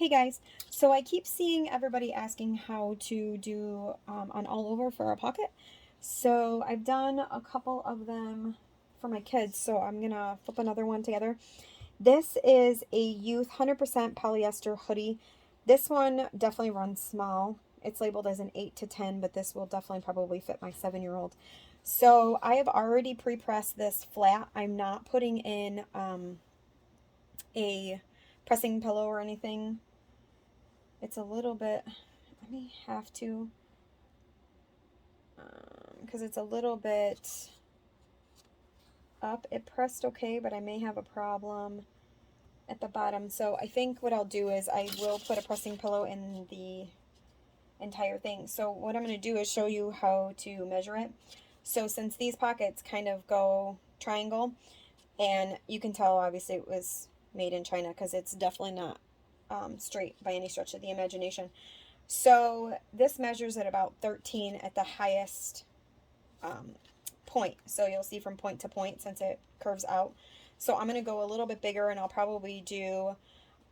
Hey guys, so I keep seeing everybody asking how to do an all over for a pocket. So I've done a couple of them for my kids, so I'm gonna flip another one together. This is a youth 100% polyester hoodie. This one definitely runs small. It's labeled as an 8 to 10, but this will definitely probably fit my 7-year-old. So I have already pre-pressed this flat. I'm not putting in a pressing pillow or anything. It's a little bit, I may have to, because it's a little bit up. It pressed okay, but I may have a problem at the bottom. So I think what I'll do is I will put a pressing pillow in the entire thing. So what I'm going to do is show you how to measure it. So since these pockets kind of go triangle, and you can tell obviously it was made in China because it's definitely not straight by any stretch of the imagination. So this measures at about 13 at the highest point. So you'll see from point to point since it curves out. So I'm going to go a little bit bigger and I'll probably do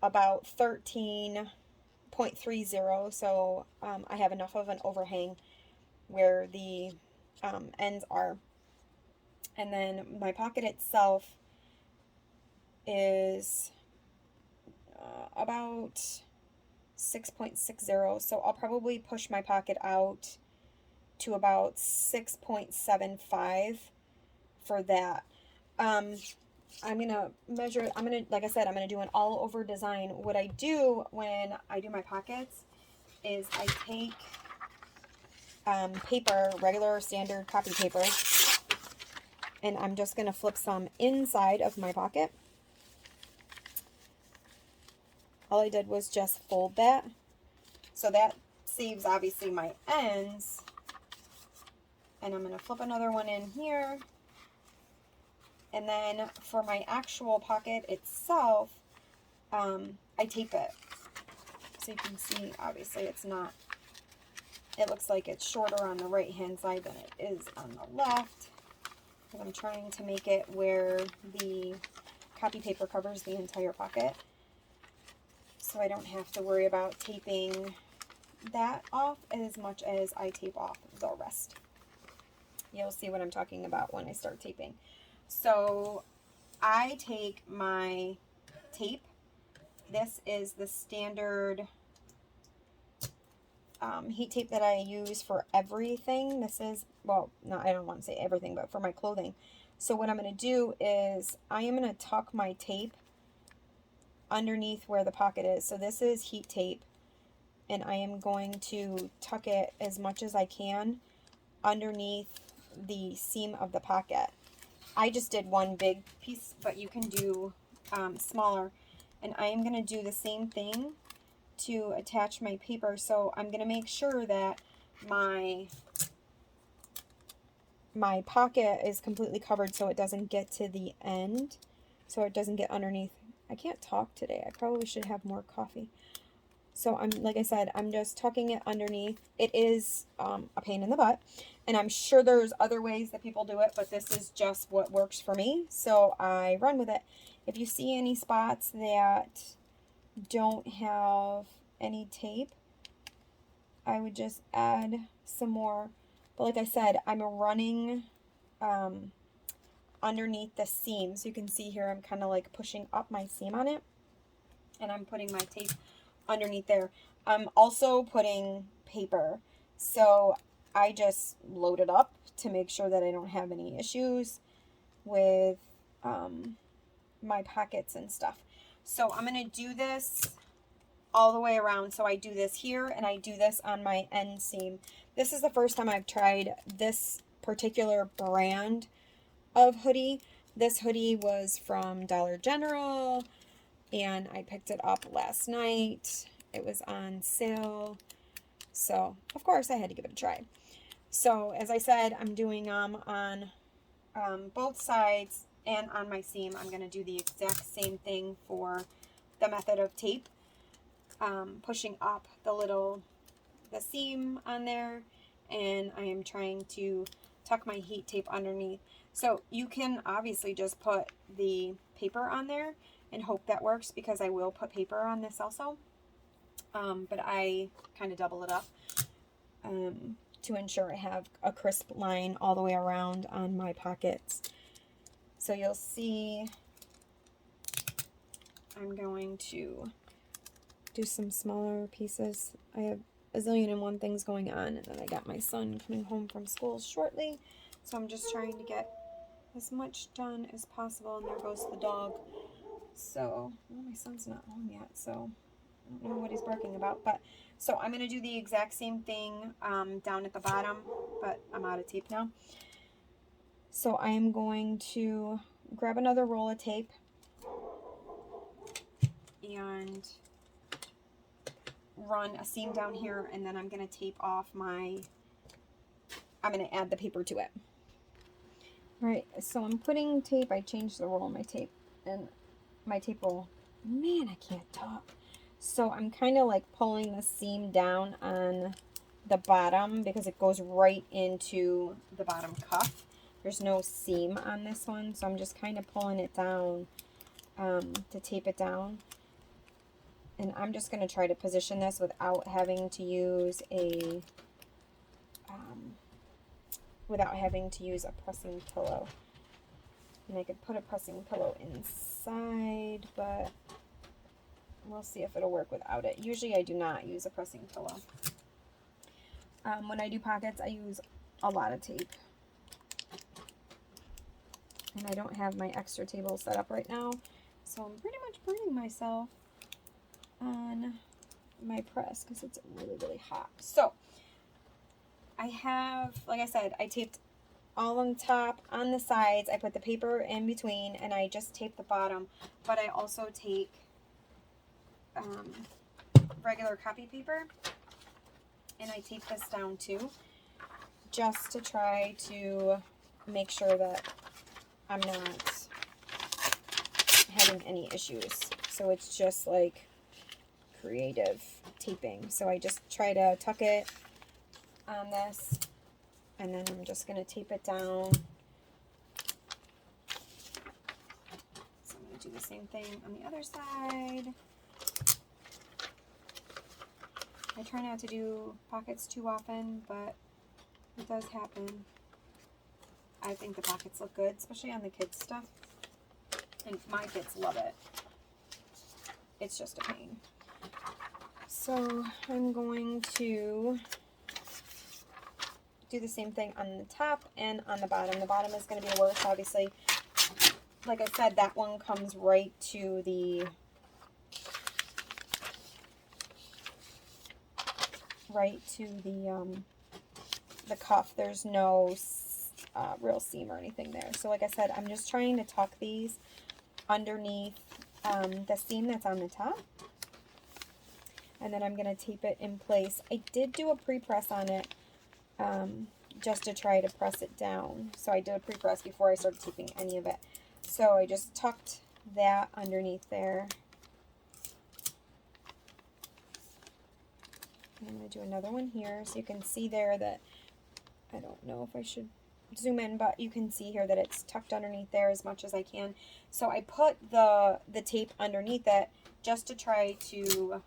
about 13.30. So I have enough of an overhang where the ends are. And then my pocket itself is about 6.60, so I'll probably push my pocket out to about 6.75 for that. I'm gonna measure it. Like I said, I'm gonna do an all over design. What I do when I do my pockets is I take paper, regular standard copy paper, and I'm just gonna flip some inside of my pocket. All I did was just fold that. So that saves obviously my ends. And I'm going to flip another one in here. And then for my actual pocket itself, I tape it. So you can see obviously it looks like it's shorter on the right hand side than it is on the left. Because I'm trying to make it where the copy paper covers the entire pocket. So I don't have to worry about taping that off as much as I tape off the rest. You'll see what I'm talking about when I start taping. So I take my tape. This is the standard heat tape that I use for everything. This is, well, no, I don't want to say everything, but for my clothing. So what I'm going to do is I am going to tuck my tape underneath where the pocket is. So this is heat tape, and I am going to tuck it as much as I can underneath the seam of the pocket. I just did one big piece, but you can do smaller, and I am going to do the same thing to attach my paper. So I'm going to make sure that my pocket is completely covered so it doesn't get to the end, so it doesn't get underneath. I can't talk today. I probably should have more coffee. So like I said, I'm just tucking it underneath. It is a pain in the butt, and I'm sure there's other ways that people do it, but this is just what works for me, so I run with it. If you see any spots that don't have any tape, I would just add some more. But like I said, I'm running underneath the seam. So you can see here I'm kind of like pushing up my seam on it, and I'm putting my tape underneath there. I'm also putting paper, so I just load it up to make sure that I don't have any issues with my pockets and stuff. So I'm going to do this all the way around. So I do this here, and I do this on my end seam. This is the first time I've tried this particular brand of hoodie. This hoodie was from Dollar General, and I picked it up last night. It was on sale, so of course I had to give it a try. So as I said, I'm doing them on both sides and on my seam. I'm going to do the exact same thing for the method of tape, pushing up the seam on there, and I am trying to tuck my heat tape underneath. So you can obviously just put the paper on there and hope that works, because I will put paper on this also. but I kind of double it up to ensure I have a crisp line all the way around on my pockets. So you'll see I'm going to do some smaller pieces. I have a zillion and one things going on, and then I got my son coming home from school shortly, so I'm just trying to get as much done as possible. And there goes the dog. So, well, my son's not home yet, so I don't know what he's barking about. But so I'm going to do the exact same thing down at the bottom, but I'm out of tape now. So I am going to grab another roll of tape and run a seam down here, and then I'm going to tape off I'm going to add the paper to it. Alright, so I'm putting tape. I changed the roll of my tape, and my tape roll, man, I can't talk. So I'm kind of like pulling the seam down on the bottom because it goes right into the bottom cuff. There's no seam on this one, so I'm just kind of pulling it down to tape it down. And I'm just going to try to position this without having to use a pressing pillow. And I could put a pressing pillow inside, but we'll see if it'll work without it. Usually I do not use a pressing pillow. When I do pockets, I use a lot of tape. And I don't have my extra table set up right now, so I'm pretty much burning myself on my press because it's really, really hot. So I have, like I said, I taped all on top, on the sides. I put the paper in between, and I just tape the bottom. But I also take regular copy paper, and I tape this down too, just to try to make sure that I'm not having any issues. So it's just like creative taping. So I just try to tuck it on this, and then I'm just going to tape it down. So I'm going to do the same thing on the other side. I try not to do pockets too often, but it does happen. I think the pockets look good, especially on the kids' stuff. And my kids love it. It's just a pain. So I'm going to do the same thing on the top and on the bottom. The bottom is going to be worse, obviously. Like I said, that one comes right to the cuff. There's no real seam or anything there. So like I said, I'm just trying to tuck these underneath the seam that's on the top. And then I'm going to tape it in place. I did do a pre-press on it just to try to press it down. So I did a pre-press before I started taping any of it. So I just tucked that underneath there. And I'm going to do another one here. So you can see there that, I don't know if I should zoom in, but you can see here that it's tucked underneath there as much as I can. So I put the tape underneath it just to try to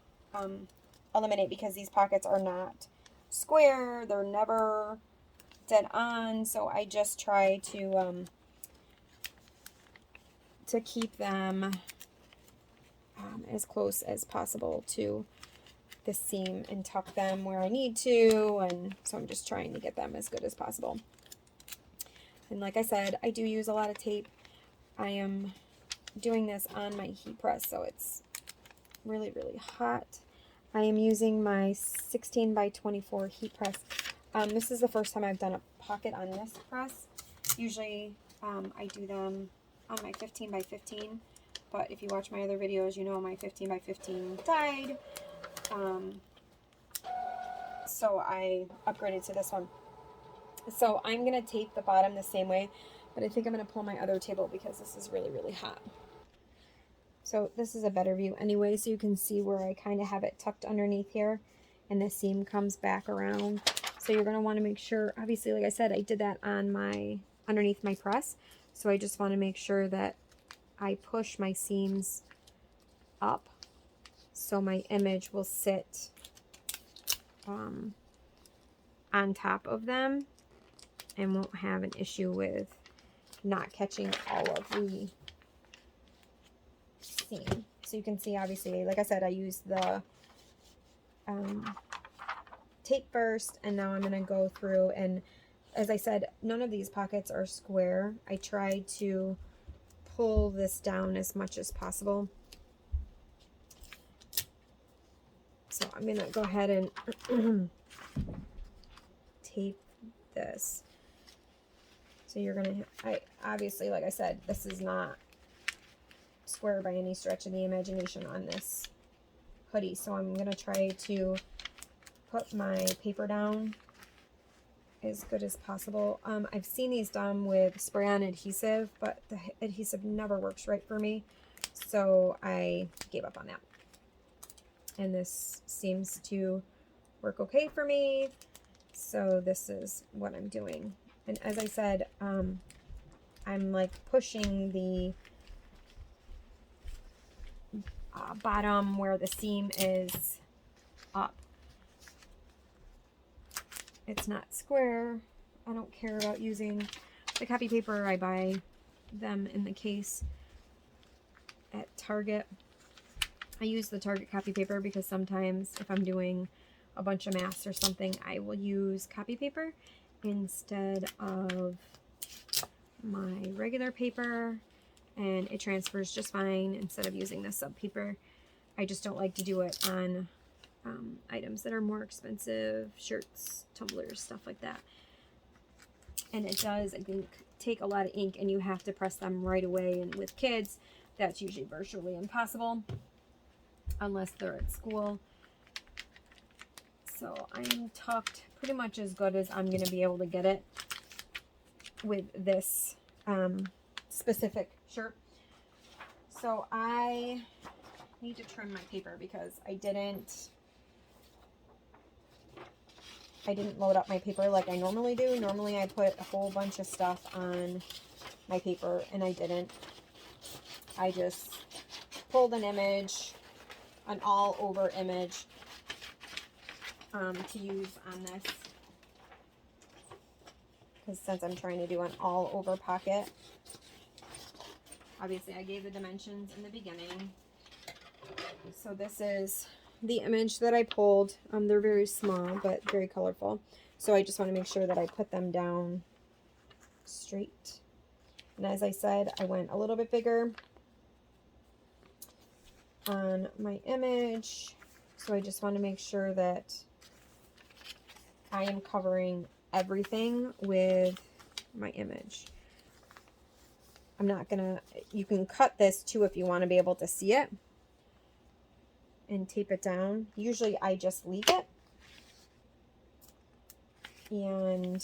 eliminate, because these pockets are not square, they're never dead on, so I just try to keep them as close as possible to the seam and tuck them where I need to, and so I'm just trying to get them as good as possible. And like I said, I do use a lot of tape. I am doing this on my heat press, so it's really, really hot. I am using my 16 by 24 heat press. This is the first time I've done a pocket on this press. Usually I do them on my 15 by 15, but if you watch my other videos, you know my 15 by 15 died. So I upgraded to this one. So I'm going to tape the bottom the same way, but I think I'm going to pull my other table because this is really, really hot. So this is a better view anyway, so you can see where I kind of have it tucked underneath here, and the seam comes back around. So you're going to want to make sure, obviously, like I said, I did that on underneath my press, so I just want to make sure that I push my seams up so my image will sit on top of them and won't have an issue with not catching all of the seam. So you can see, obviously, like I said, I used the tape first, and now I'm going to go through, and as I said, none of these pockets are square. I tried to pull this down as much as possible. So I'm going to go ahead and tape this. So you're going to, obviously, like I said, this is not square by any stretch of the imagination on this hoodie. So I'm going to try to put my paper down as good as possible. I've seen these done with spray-on adhesive, but the adhesive never works right for me, so I gave up on that. And this seems to work okay for me, so this is what I'm doing. And as I said, I'm like pushing the bottom where the seam is up. It's not square. I don't care about using the copy paper. I buy them in the case at Target. I use the Target copy paper because sometimes if I'm doing a bunch of masks or something, I will use copy paper instead of my regular paper, and it transfers just fine instead of using the sub paper. I just don't like to do it on items that are more expensive, shirts, tumblers, stuff like that. And it does, I think, take a lot of ink, and you have to press them right away, and with kids that's usually virtually impossible unless they're at school. So I'm tucked pretty much as good as I'm going to be able to get it with this specific shirt. So I need to trim my paper because I didn't load up my paper like I normally do. Normally I put a whole bunch of stuff on my paper, and I didn't. I just pulled an image, an all over image to use on this, because since I'm trying to do an all over pocket, obviously I gave the dimensions in the beginning. So this is the image that I pulled. They're very small but very colorful, so I just want to make sure that I put them down straight. And as I said, I went a little bit bigger on my image, so I just want to make sure that I am covering everything with my image. I'm not gonna, you can cut this too if you want to be able to see it, and tape it down. Usually I just leave it, and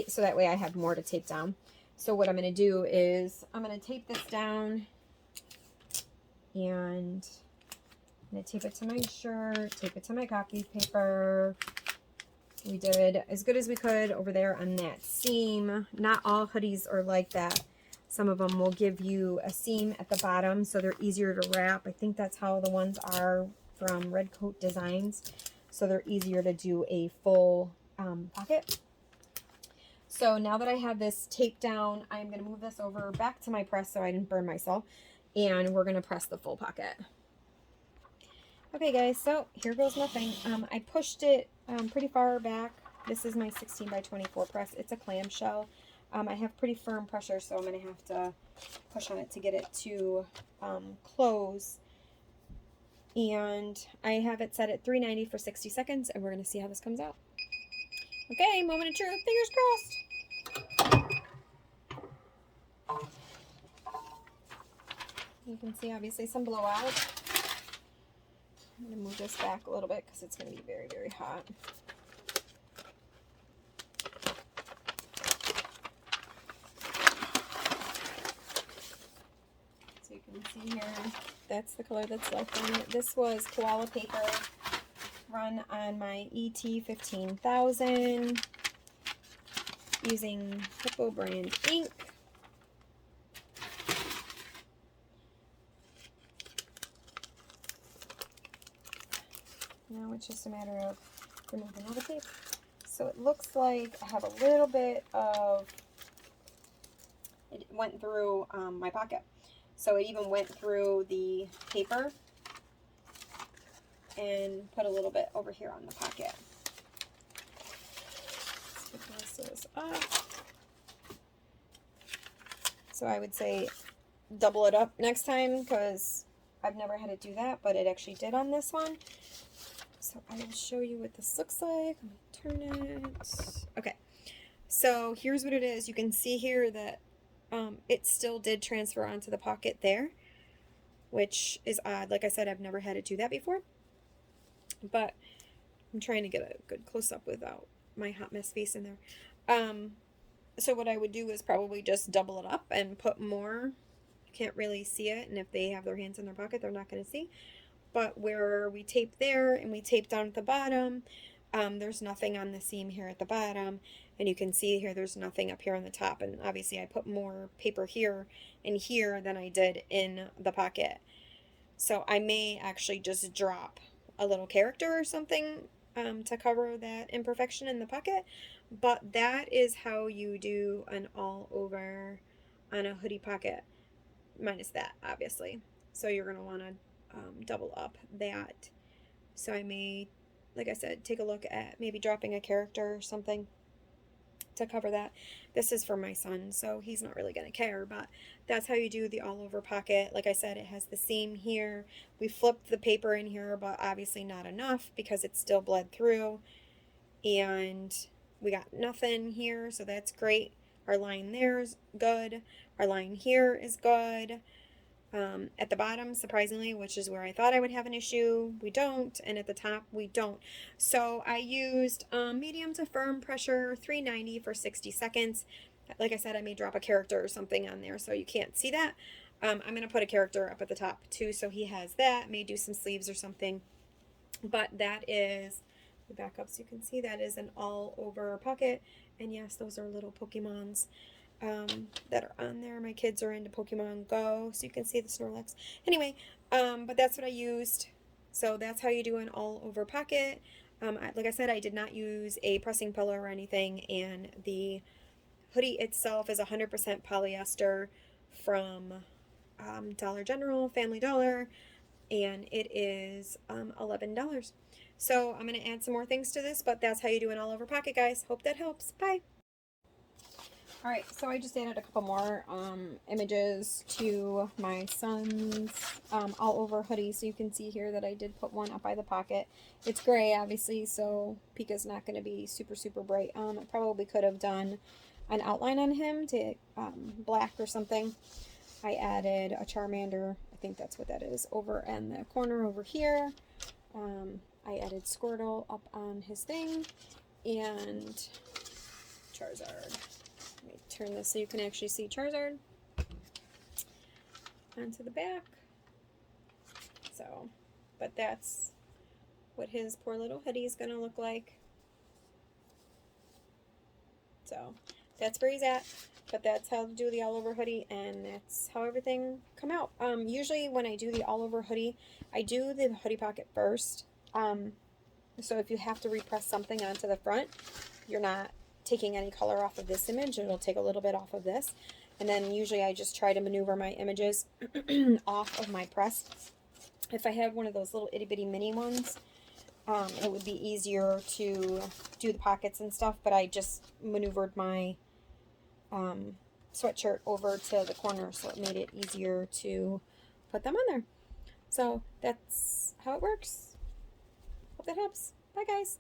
so that way I have more to tape down. So what I'm going to do is I'm going to tape this down, and I'm going to tape it to my shirt, tape it to my copy paper. We did as good as we could over there on that seam. Not all hoodies are like that. Some of them will give you a seam at the bottom, so they're easier to wrap. I think that's how the ones are from Red Coat Designs. So they're easier to do a full pocket. So now that I have this taped down, I'm going to move this over back to my press so I didn't burn myself. And we're going to press the full pocket. Okay guys, so here goes nothing. I pushed it pretty far back. This is my 16 by 24 press. It's a clamshell. I have pretty firm pressure, so I'm going to have to push on it to get it to close. And I have it set at 390 for 60 seconds, and we're going to see how this comes out. Okay, moment of truth. Fingers crossed. You can see obviously some blowout. I'm going to move this back a little bit because it's going to be very, very hot. So you can see here, that's the color that's left on it. This was Koala paper run on my ET 15000 using Hiipoo brand ink. Now it's just a matter of removing all the tape. So it looks like I have a little bit of, it went through my pocket. So it even went through the paper and put a little bit over here on the pocket. Let's get the rest of this off. So I would say double it up next time, because I've never had it do that, but it actually did on this one. So I will show you what this looks like. I'm gonna turn it. Okay, so here's what it is. You can see here that it still did transfer onto the pocket there, which is odd. Like I said, I've never had it do that before, but I'm trying to get a good close-up without my hot mess face in there. So what I would do is probably just double it up and put more. You can't really see it, and if they have their hands in their pocket, they're not going to see. But where we tape there and we tape down at the bottom, there's nothing on the seam here at the bottom, and you can see here there's nothing up here on the top. And obviously I put more paper here and here than I did in the pocket. So I may actually just drop a little character or something to cover that imperfection in the pocket. But that is how you do an all over on a hoodie pocket, minus that, obviously. So you're going to want to double up that. So I may, like I said, take a look at maybe dropping a character or something to cover that. This is for my son, so he's not really going to care, but that's how you do the all over pocket. Like I said, it has the seam here. We flipped the paper in here, but obviously not enough because it's still bled through, and we got nothing here, so that's great. Our line there is good. Our line here is good. At the bottom, surprisingly, which is where I thought I would have an issue, we don't, and at the top, we don't. So I used medium to firm pressure, 390 for 60 seconds. Like I said, I may drop a character or something on there, so you can't see that. I'm going to put a character up at the top, too, so he has that. May do some sleeves or something. But that is, we back up so you can see, that is an all-over pocket. And yes, those are little Pokemons that are on there. My kids are into Pokemon Go, so you can see the Snorlax. Anyway, but that's what I used. So that's how you do an all-over pocket. Like I said, I did not use a pressing pillow or anything, and the hoodie itself is 100% polyester from Dollar General, Family Dollar, and it is $11. So I'm going to add some more things to this, but that's how you do an all-over pocket, guys. Hope that helps. Bye! Alright, so I just added a couple more images to my son's all-over hoodie. So you can see here that I did put one up by the pocket. It's gray, obviously, so Pika's not going to be super, super bright. I probably could have done an outline on him to black or something. I added a Charmander, I think that's what that is, over in the corner over here. I added Squirtle up on his thing, and Charizard. Let me turn this so you can actually see Charizard onto the back. So, but that's what his poor little hoodie is going to look like. So, that's where he's at. But that's how to do the all-over hoodie, and that's how everything come out. Usually when I do the all-over hoodie, I do the hoodie pocket first. So if you have to repress something onto the front, you're not taking any color off of this image. It'll take a little bit off of this. And then usually I just try to maneuver my images off of my press. If I have one of those little itty-bitty mini ones, it would be easier to do the pockets and stuff, but I just maneuvered my sweatshirt over to the corner, so it made it easier to put them on there. So that's how it works. Hope that helps. Bye, guys.